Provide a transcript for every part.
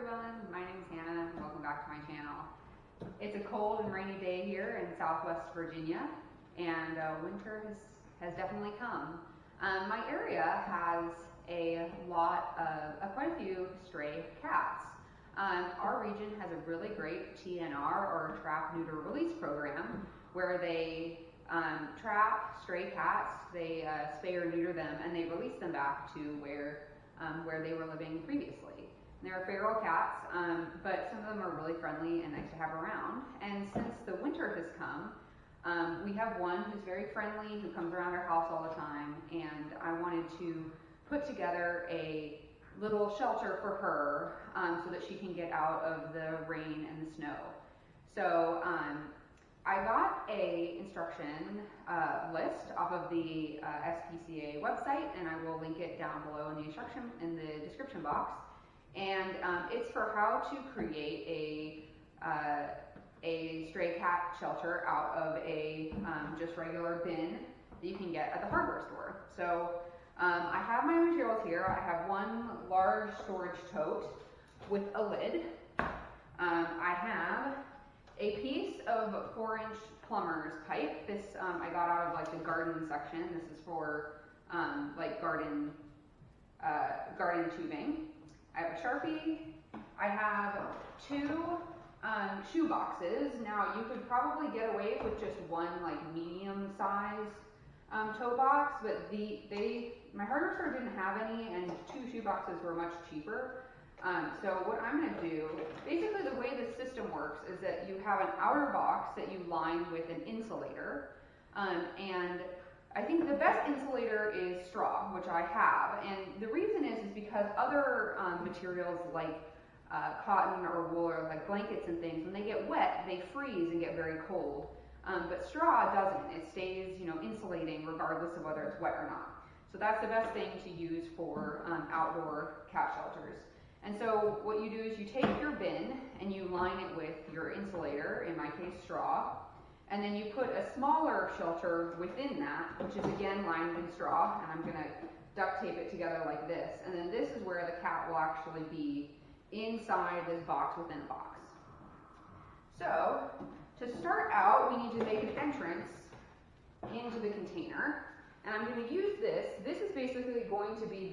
everyone, my name is Hannah and welcome back to my channel. It's a cold and rainy day here in Southwest Virginia, and winter has definitely come. My area has quite a few stray cats. Our region has a really great TNR, or trap, neuter, release program, where they trap stray cats, they spay or neuter them, and they release them back to where they were living previously. They're feral cats, but some of them are really friendly and nice to have around. And since the winter has come, we have one who's very friendly, who comes around our house all the time, and I wanted to put together a little shelter for her so that she can get out of the rain and the snow. So I got a instruction list off of the SPCA website, and I will link it down below in the description box. And it's for how to create a stray cat shelter out of a just regular bin that you can get at the hardware store. So I have my materials here. I have one large storage tote with a lid. I have a piece of 4-inch plumber's pipe. This I got out of like the garden section. This is for like garden tubing. I have a Sharpie. I have 2 shoe boxes. Now you could probably get away with just one like medium size toe box, but my hardware store didn't have any, and 2 shoe boxes were much cheaper. So what I'm going to do, basically the way the system works is that you have an outer box that you line with an insulator, and I think the best insulator is straw, which I have, and the reason is because other materials like cotton or wool or like blankets and things, when they get wet, they freeze and get very cold. But straw doesn't. It stays, insulating regardless of whether it's wet or not. So that's the best thing to use for outdoor cat shelters. And so what you do is you take your bin and you line it with your insulator, in my case straw, and then you put a smaller shelter within that, which is again lined in straw, and I'm going to duct tape it together like this. And then this is where the cat will actually be inside this box within a box. So to start out, we need to make an entrance into the container, and I'm going to use this. This is basically going to be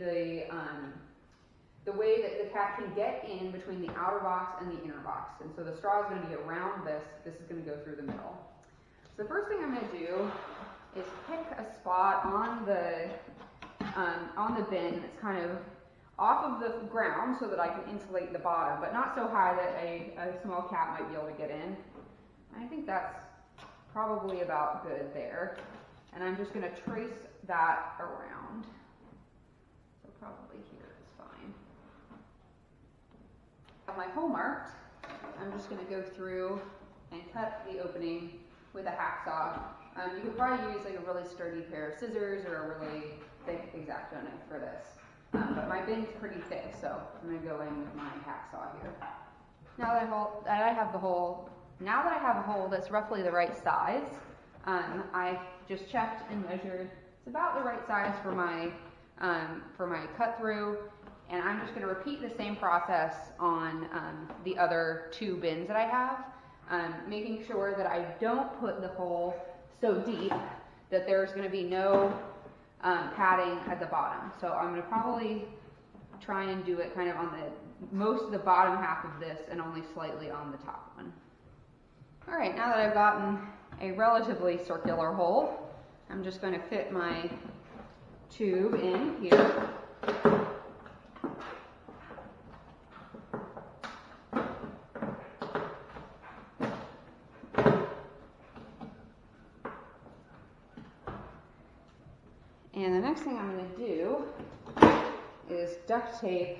the way that the cat can get in between the outer box and the inner box. And so the straw is going to be around this. This is going to go through the middle. So the first thing I'm going to do is pick a spot on the bin that's kind of off of the ground so that I can insulate the bottom, but not so high that a small cat might be able to get in. I think that's probably about good there. And I'm just going to trace that around. So probably here is fine. I have my hole marked. I'm just going to go through and cut the opening with a hacksaw. You could probably use like a really sturdy pair of scissors or a really thick X-Acto knife for this. But my bin's pretty thick, so I'm going to go in with my hacksaw here. Now that I have a hole that's roughly the right size, I just checked and measured. It's about the right size for my cut through, and I'm just going to repeat the same process on the other 2 bins that I have, making sure that I don't put the hole so deep that there's going to be no padding at the bottom. So I'm going to probably try and do it kind of on most of the bottom half of this and only slightly on the top one. All right, now that I've gotten a relatively circular hole, I'm just going to fit my tube in here. And the next thing I'm going to do is duct tape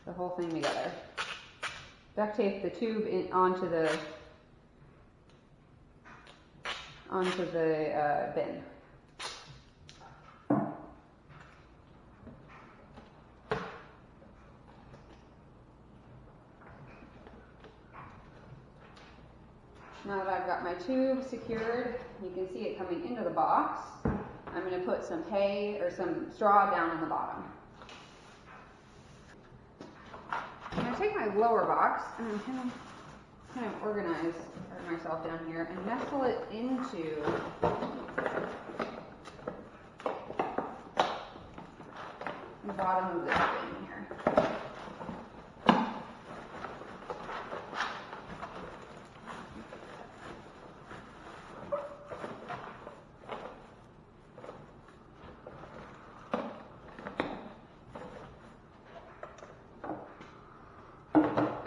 the whole thing together. Duct tape the tube onto the bin. Now that I've got my tube secured, you can see it coming into the box. I'm going to put some hay or some straw down in the bottom. take my lower box and I'm kind of organize myself down here and nestle it into the bottom of this bin here.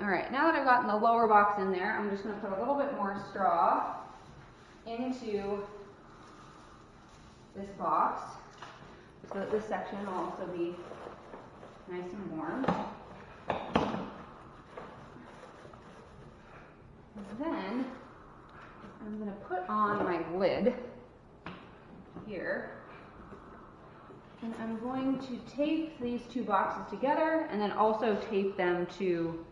Alright, now that I've gotten the lower box in there, I'm just going to put a little bit more straw into this box so that this section will also be nice and warm. Then I'm going to put on my lid here, and I'm going to tape these two boxes together and then also tape them to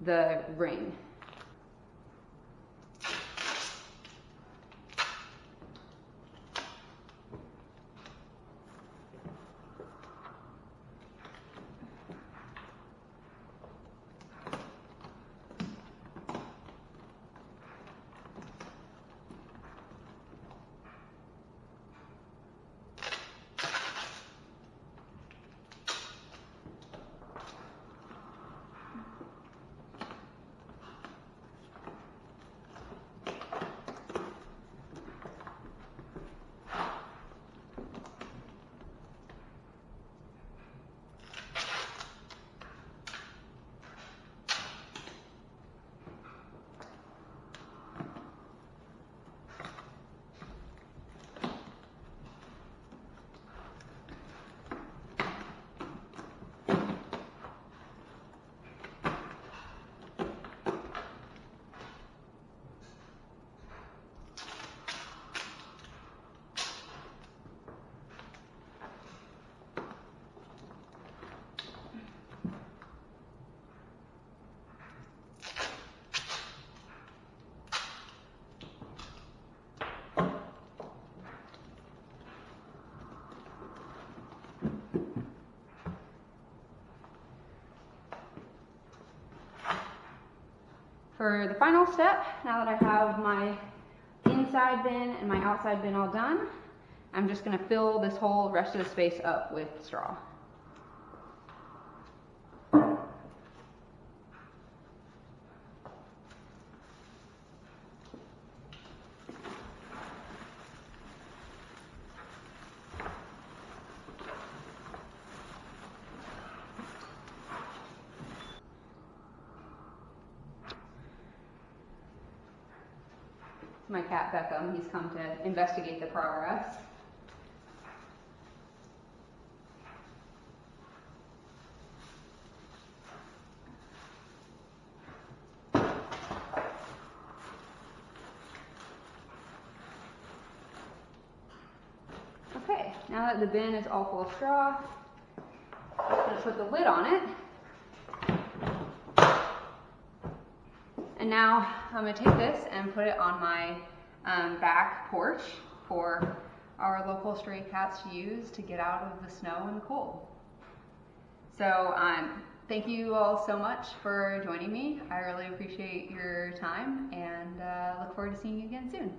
the ring. For the final step, now that I have my inside bin and my outside bin all done, I'm just going to fill this whole rest of the space up with straw. My cat Beckham, he's come to investigate the progress. Okay, now that the bin is all full of straw, I'm going to put the lid on it. And now I'm going to take this and put it on my back porch for our local stray cats to use to get out of the snow and the cold. So thank you all so much for joining me. I really appreciate your time and look forward to seeing you again soon.